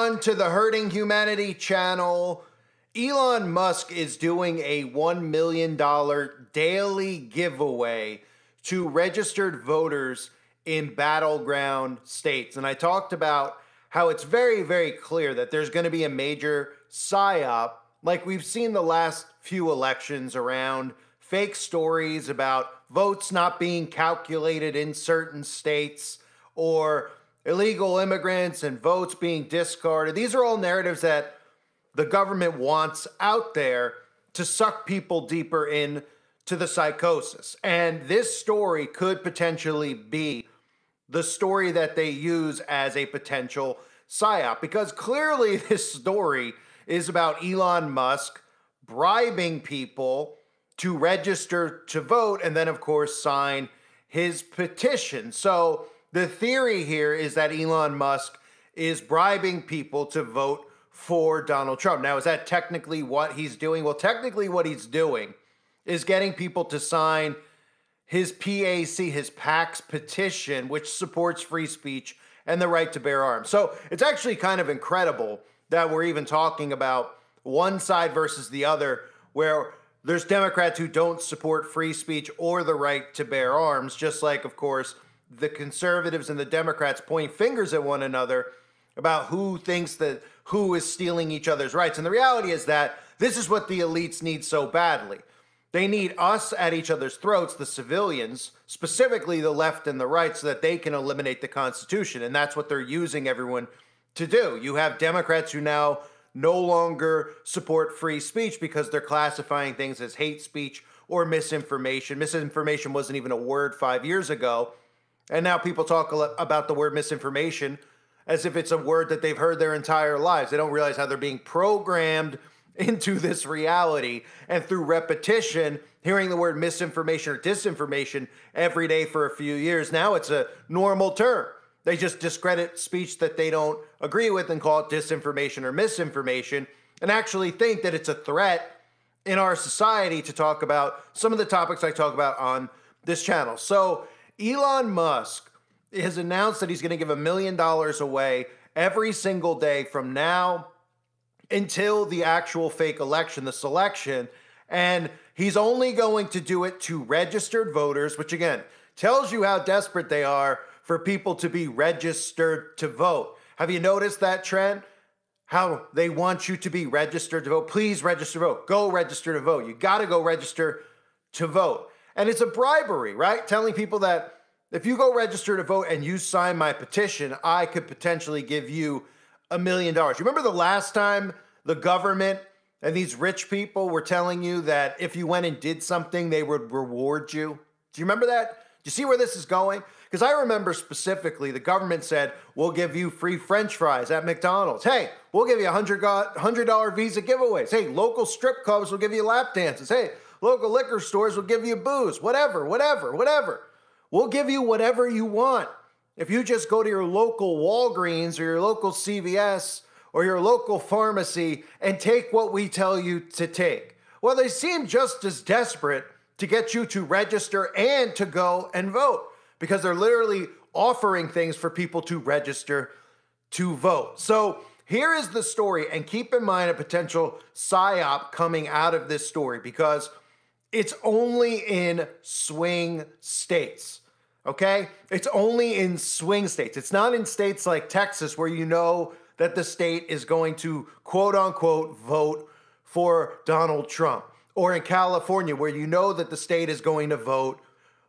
On to the Hurting Humanity channel. Elon Musk is doing a $1 million daily giveaway to registered voters in battleground states. And I talked about how it's very, very clear that there's going to be a major psyop, like we've seen the last few elections, around fake stories about votes not being calculated in certain states, or illegal immigrants and votes being discarded. These are all narratives that the government wants out there to suck people deeper in to the psychosis. And this story could potentially be the story that they use as a potential psyop, because clearly this story is about Elon Musk bribing people to register to vote and then, of course, sign his petition. So the theory here is that Elon Musk is bribing people to vote for Donald Trump. Now, is that technically what he's doing? Well, technically what he's doing is getting people to sign his PAC's petition, which supports free speech and the right to bear arms. So it's actually kind of incredible that we're even talking about one side versus the other, where there's Democrats who don't support free speech or the right to bear arms, just like, of course, the conservatives and the Democrats point fingers at one another about who thinks that who is stealing each other's rights. And the reality is that this is what the elites need so badly. They need us at each other's throats, the civilians, specifically the left and the right, so that they can eliminate the Constitution. And that's what they're using everyone to do. You have Democrats who now no longer support free speech because they're classifying things as hate speech or misinformation. Misinformation wasn't even a word 5 years ago. And now people talk about the word misinformation as if it's a word that they've heard their entire lives. They don't realize how they're being programmed into this reality. And through repetition, hearing the word misinformation or disinformation every day for a few years, now it's a normal term. They just discredit speech that they don't agree with and call it disinformation or misinformation, and actually think that it's a threat in our society to talk about some of the topics I talk about on this channel. So Elon Musk has announced that he's going to give $1 million away every single day from now until the actual fake election, the selection. And he's only going to do it to registered voters, which again tells you how desperate they are for people to be registered to vote. Have you noticed that trend? How they want you to be registered to vote. Please register to vote. Go register to vote. You got to go register to vote. And it's a bribery, right? Telling people that if you go register to vote and you sign my petition, I could potentially give you $1 million. You remember the last time the government and these rich people were telling you that if you went and did something, they would reward you? Do you remember that? Do you see where this is going? Because I remember specifically the government said, we'll give you free French fries at McDonald's. Hey, we'll give you $100 Visa giveaways. Hey, local strip clubs will give you lap dances. Hey, local liquor stores will give you booze. Whatever. We'll give you whatever you want. If you just go to your local Walgreens or your local CVS or your local pharmacy and take what we tell you to take. Well, they seem just as desperate to get you to register and to go and vote, because they're literally offering things for people to register to vote. So here is the story, and keep in mind a potential psyop coming out of this story, because it's only in swing states, okay? It's only in swing states. It's not in states like Texas, where you know that the state is going to, quote unquote, vote for Donald Trump, or in California, where you know that the state is going to vote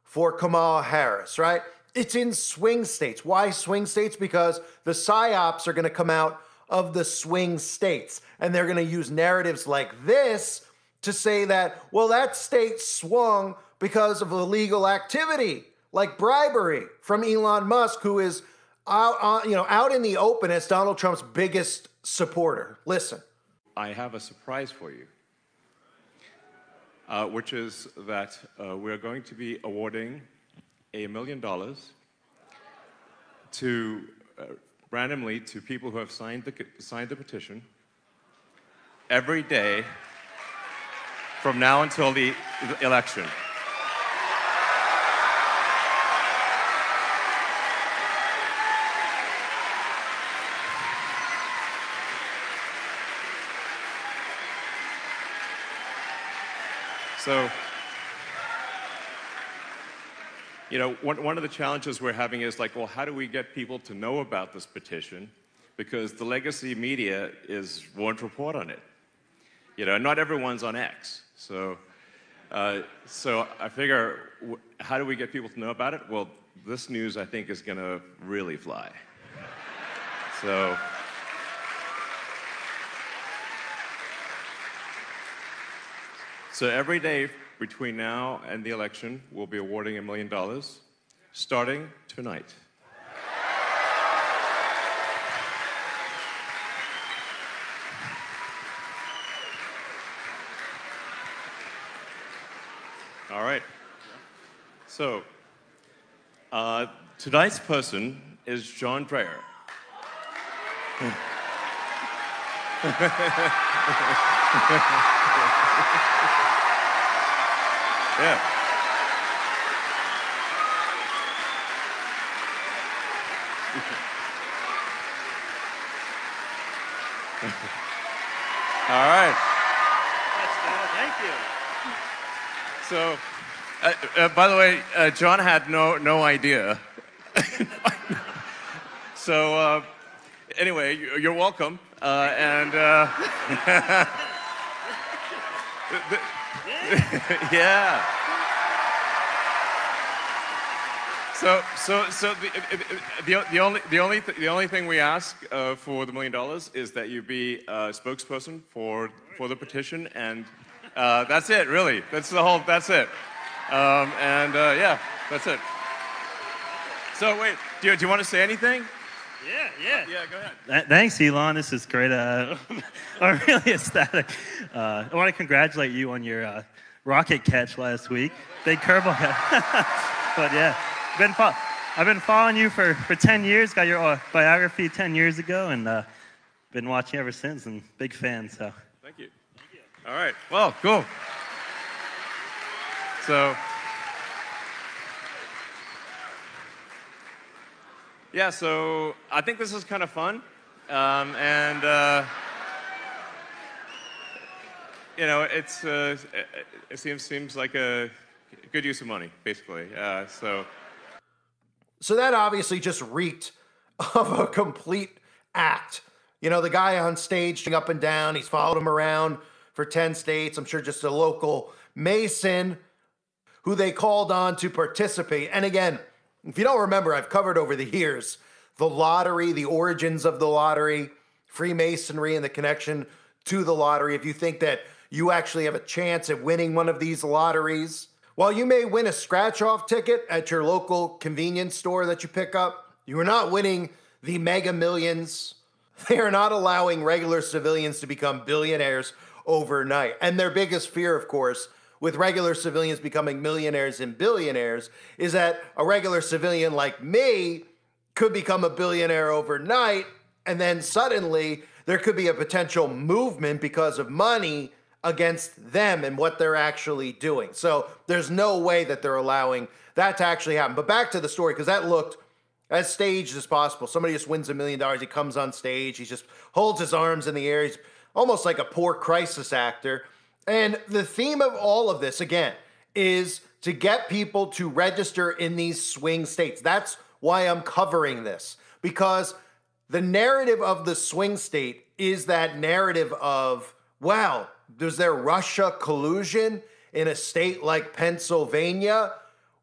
for Kamala Harris, right? It's in swing states. Why swing states? Because the psyops are going to come out of the swing states, and they're going to use narratives like this to say that, well, that state swung because of illegal activity, like bribery from Elon Musk, who is out in the open as Donald Trump's biggest supporter. Listen. I have a surprise for you, which is that we're going to be awarding $1 million to randomly to people who have signed the petition every day from now until the election. So, you know, one of the challenges we're having is like, well, how do we get people to know about this petition? Because the legacy media won't report on it. You know, not everyone's on X. So I figure, how do we get people to know about it? Well, this news, I think, is going to really fly. So every day between now and the election, we'll be awarding $1 million, starting tonight. All right. So, tonight's person is John Dreyer. Yeah. All right. Thank you. So, by the way, John had no idea. So, anyway, you're welcome. Yeah. So the only thing we ask for the $1 million is that you be a spokesperson for the petition, and that's it, really. That's it. Yeah, that's it. So wait, do you want to say anything? Yeah, go ahead. Thanks, Elon. This is great. I'm really ecstatic. I want to congratulate you on your rocket catch last week. Big curveball. But yeah, I've been following you for 10 years. Got your biography 10 years ago, and been watching ever since, and big fan. So Thank you. All right. Well, cool. So. Yeah, so I think this is kind of fun, you know, it seems like a good use of money, basically. So that obviously just reeked of a complete act. You know, the guy on stage up and down, he's followed him around for 10 states. I'm sure just a local Mason who they called on to participate. And again, if you don't remember, I've covered over the years the lottery, the origins of the lottery, Freemasonry, and the connection to the lottery. If you think that you actually have a chance at winning one of these lotteries, while you may win a scratch-off ticket at your local convenience store that you pick up, you are not winning the mega millions. They are not allowing regular civilians to become billionaires overnight. And their biggest fear, of course, with regular civilians becoming millionaires and billionaires, is that a regular civilian like me could become a billionaire overnight, and then suddenly there could be a potential movement because of money against them and what they're actually doing. So there's no way that they're allowing that to actually happen. But back to the story, because that looked as staged as possible. Somebody just wins $1 million, he comes on stage, he just holds his arms in the air, he's almost like a poor crisis actor. And the theme of all of this, again, is to get people to register in these swing states. That's why I'm covering this, because the narrative of the swing state is that narrative of, wow, was there Russia collusion in a state like Pennsylvania?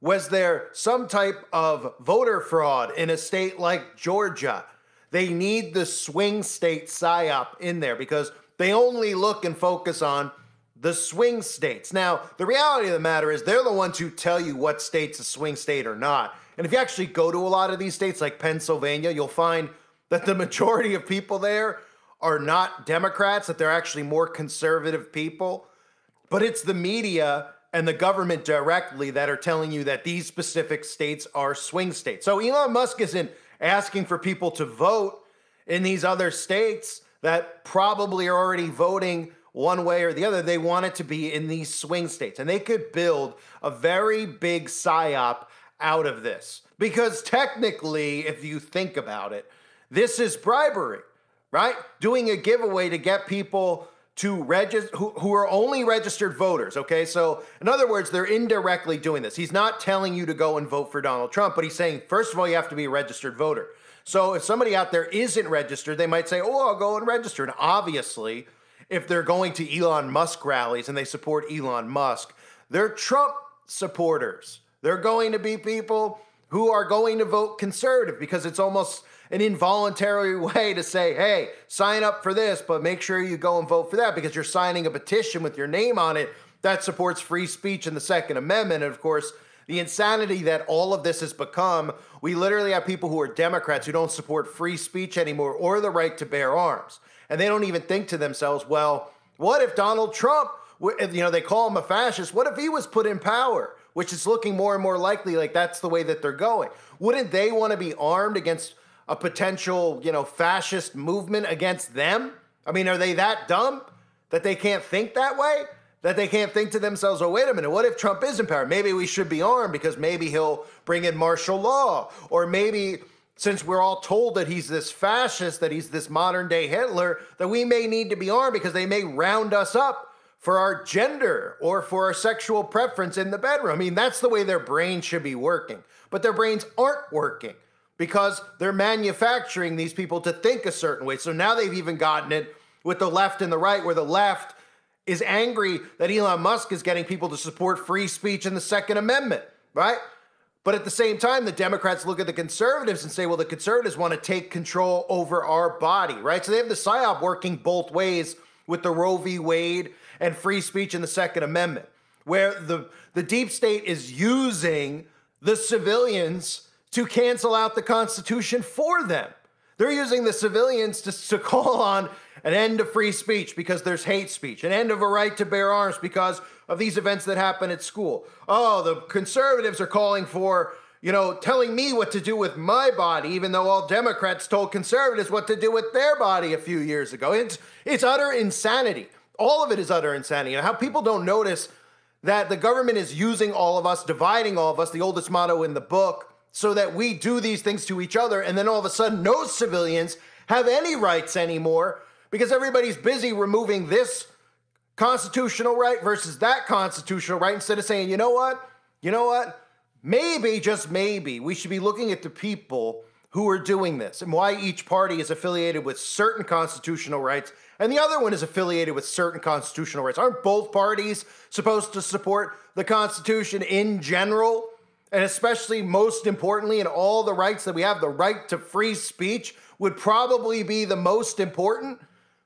Was there some type of voter fraud in a state like Georgia? They need the swing state psyop in there because they only look and focus on the swing states. Now, the reality of the matter is they're the ones who tell you what state's a swing state or not. And if you actually go to a lot of these states like Pennsylvania, you'll find that the majority of people there are not Democrats, that they're actually more conservative people. But it's the media and the government directly that are telling you that these specific states are swing states. So Elon Musk isn't asking for people to vote in these other states that probably are already voting one way or the other. They want it to be in these swing states. And they could build a very big psyop out of this. Because technically, if you think about it, this is bribery, right? Doing a giveaway to get people to register, who are only registered voters, okay? So in other words, they're indirectly doing this. He's not telling you to go and vote for Donald Trump, but he's saying, first of all, you have to be a registered voter. So if somebody out there isn't registered, they might say, oh, I'll go and register. And obviously, if they're going to Elon Musk rallies and they support Elon Musk, they're Trump supporters. They're going to be people who are going to vote conservative because it's almost an involuntary way to say, hey, sign up for this, but make sure you go and vote for that because you're signing a petition with your name on it that supports free speech and the Second Amendment. And of course, the insanity that all of this has become, we literally have people who are Democrats who don't support free speech anymore or the right to bear arms. And they don't even think to themselves, well, what if Donald Trump, they call him a fascist, what if he was put in power? Which is looking more and more likely like that's the way that they're going. Wouldn't they want to be armed against a potential, fascist movement against them? I mean, are they that dumb that they can't think that way? That they can't think to themselves, oh, wait a minute, what if Trump is in power? Maybe we should be armed because maybe he'll bring in martial law. Or maybe since we're all told that he's this fascist, that he's this modern day Hitler, that we may need to be armed because they may round us up for our gender or for our sexual preference in the bedroom. I mean, that's the way their brains should be working. But their brains aren't working because they're manufacturing these people to think a certain way. So now they've even gotten it with the left and the right, where the left is angry that Elon Musk is getting people to support free speech and the Second Amendment, right? But at the same time, the Democrats look at the conservatives and say, well, the conservatives want to take control over our body, right? So they have the PSYOP working both ways with the Roe v. Wade and free speech and the Second Amendment, where the deep state is using the civilians to cancel out the Constitution for them. They're using the civilians to call on an end of free speech because there's hate speech, an end of a right to bear arms because of these events that happen at school. Oh, the conservatives are calling for, telling me what to do with my body, even though all Democrats told conservatives what to do with their body a few years ago. It's utter insanity. All of it is utter insanity. And how people don't notice that the government is using all of us, dividing all of us, the oldest motto in the book, so that we do these things to each other, and then all of a sudden no civilians have any rights anymore because everybody's busy removing this constitutional right versus that constitutional right instead of saying, you know what? Maybe, just maybe, we should be looking at the people who are doing this and why each party is affiliated with certain constitutional rights and the other one is affiliated with certain constitutional rights. Aren't both parties supposed to support the Constitution in general? And especially, most importantly, in all the rights that we have, the right to free speech would probably be the most important.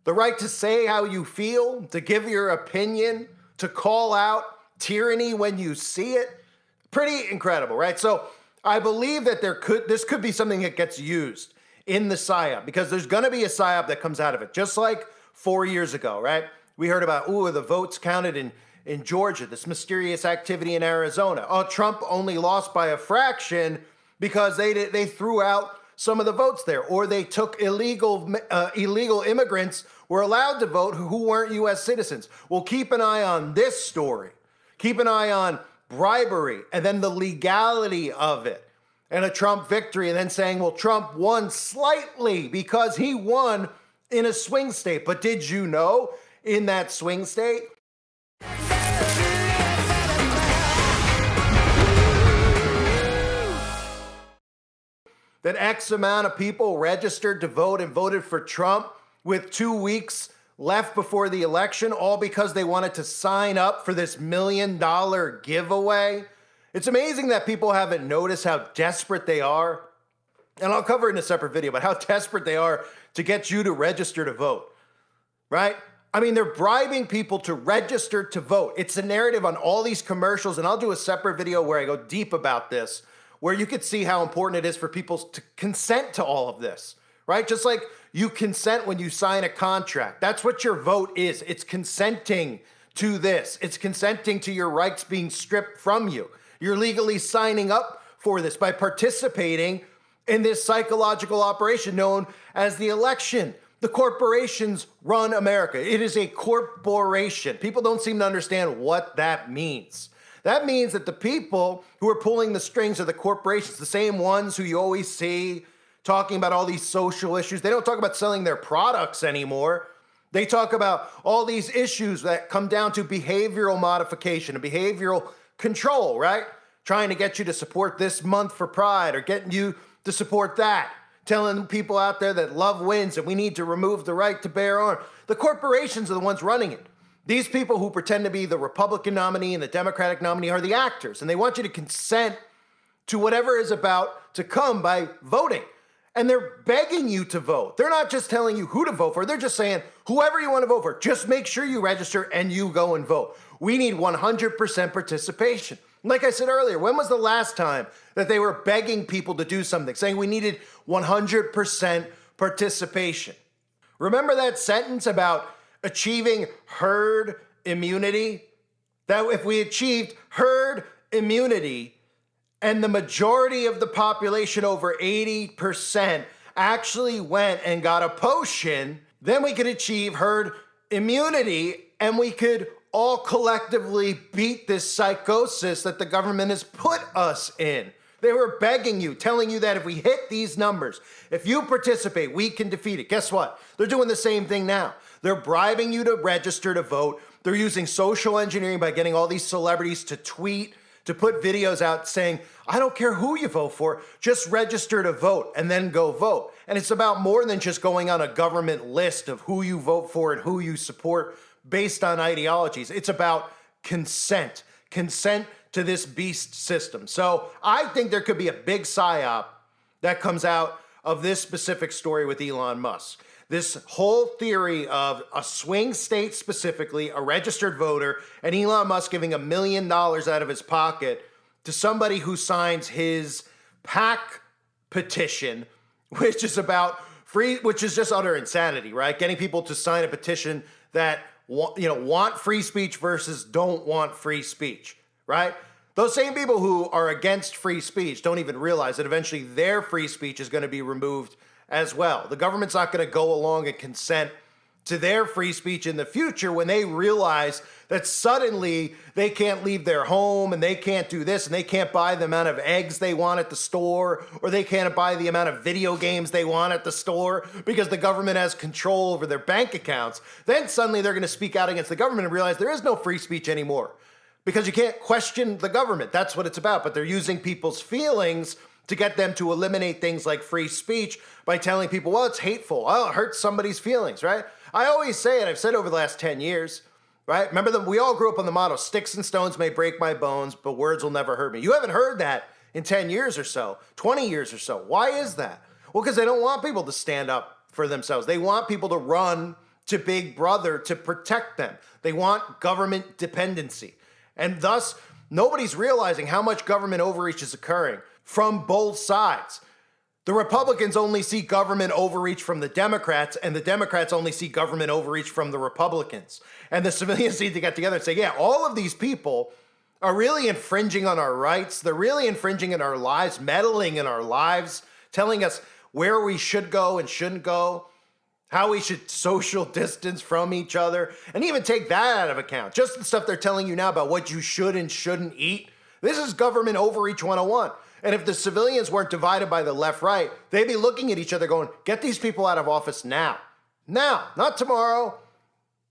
The right to say how you feel, to give your opinion, to call out tyranny when you see it. Pretty incredible, right? So I believe that this could be something that gets used in the PSYOP because there's going to be a PSYOP that comes out of it. Just like 4 years ago, right? We heard about, the votes counted in Georgia, this mysterious activity in Arizona. Oh, Trump only lost by a fraction because they threw out some of the votes there, or they took illegal immigrants were allowed to vote who weren't U.S. citizens. Well, keep an eye on this story. Keep an eye on bribery and then the legality of it and a Trump victory and then saying, well, Trump won slightly because he won in a swing state. But did you know in that swing state, that X amount of people registered to vote and voted for Trump with 2 weeks left before the election, all because they wanted to sign up for this $1 million giveaway? It's amazing that people haven't noticed how desperate they are. And I'll cover it in a separate video, but how desperate they are to get you to register to vote, right? I mean, they're bribing people to register to vote. It's the narrative on all these commercials, and I'll do a separate video where I go deep about this, where you could see how important it is for people to consent to all of this, right? Just like you consent when you sign a contract. That's what your vote is. It's consenting to this. It's consenting to your rights being stripped from you. You're legally signing up for this by participating in this psychological operation known as the election. The corporations run America. It is a corporation. People don't seem to understand what that means. That means that the people who are pulling the strings are the corporations, the same ones who you always see talking about all these social issues. They don't talk about selling their products anymore. They talk about all these issues that come down to behavioral modification and behavioral control, right? Trying to get you to support this month for Pride or getting you to support that. Telling people out there that love wins and we need to remove the right to bear arms. The corporations are the ones running it. These people who pretend to be the Republican nominee and the Democratic nominee are the actors, and they want you to consent to whatever is about to come by voting. And they're begging you to vote. They're not just telling you who to vote for. They're just saying, whoever you want to vote for, just make sure you register and you go and vote. We need 100% participation. Like I said earlier, when was the last time that they were begging people to do something, saying we needed 100% participation? Remember that sentence about achieving herd immunity? That if we achieved herd immunity and the majority of the population, over 80%, actually went and got a potion, then we could achieve herd immunity and we could all collectively beat this psychosis that the government has put us in. They were begging you, telling you that if we hit these numbers, if you participate, we can defeat it. Guess what? They're doing the same thing now. They're bribing you to register to vote. They're using social engineering by getting all these celebrities to tweet, to put videos out saying, I don't care who you vote for, just register to vote and then go vote. And it's about more than just going on a government list of who you vote for and who you support based on ideologies. It's about consent to this beast system. So I think there could be a big psyop that comes out of this specific story with Elon Musk. This whole theory of a swing state specifically, a registered voter, and Elon Musk giving $1 million out of his pocket to somebody who signs his PAC petition, which is about which is just utter insanity, right? Getting people to sign a petition that want free speech versus don't want free speech, right? Those same people who are against free speech don't even realize that eventually their free speech is going to be removed as well. The government's not going to go along and consent to their free speech in the future when they realize that suddenly they can't leave their home and they can't do this and they can't buy the amount of eggs they want at the store, or they can't buy the amount of video games they want at the store because the government has control over their bank accounts. Then suddenly they're going to speak out against the government and realize there is no free speech anymore because you can't question the government. That's what it's about. But they're using people's feelings to get them to eliminate things like free speech by telling people, well, it's hateful. Oh, it hurts somebody's feelings, right? I always say it. I've said it over the last 10 years, right? Remember, we all grew up on the motto, sticks and stones may break my bones, but words will never hurt me. You haven't heard that in 10 years or so, 20 years or so. Why is that? Well, because they don't want people to stand up for themselves. They want people to run to Big Brother to protect them. They want government dependency. And thus, nobody's realizing how much government overreach is occurring from both sides. The Republicans only see government overreach from the Democrats, and the Democrats only see government overreach from the Republicans. And the civilians need to get together and say, yeah, all of these people are really infringing on our rights. They're really infringing in our lives, meddling in our lives, telling us where we should go and shouldn't go, how we should social distance from each other, and even take that out of account. Just the stuff they're telling you now about what you should and shouldn't eat. This is government overreach 101. And if the civilians weren't divided by the left-right, they'd be looking at each other going, get these people out of office now. Now, not tomorrow,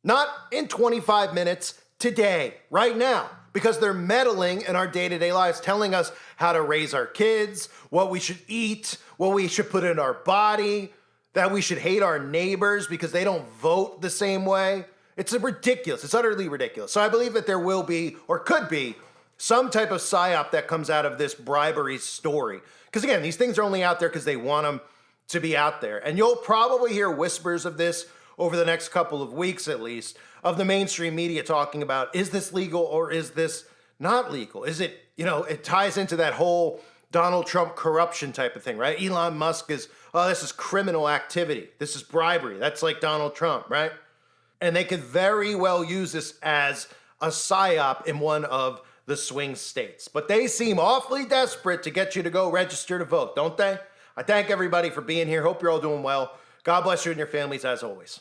not in 25 minutes, today, right now. Because they're meddling in our day-to-day lives, telling us how to raise our kids, what we should eat, what we should put in our body, that we should hate our neighbors because they don't vote the same way. It's ridiculous. It's utterly ridiculous. So I believe that there will be, or could be, some type of psyop that comes out of this bribery story. Because again, these things are only out there because they want them to be out there. And you'll probably hear whispers of this over the next couple of weeks at least, of the mainstream media talking about, is this legal or is this not legal? Is it, it ties into that whole Donald Trump corruption type of thing, right? Elon Musk is, oh, this is criminal activity. This is bribery. That's like Donald Trump, right? And they could very well use this as a psyop in one of the swing states. But they seem awfully desperate to get you to go register to vote, don't they? I thank everybody for being here. Hope you're all doing well. God bless you and your families as always.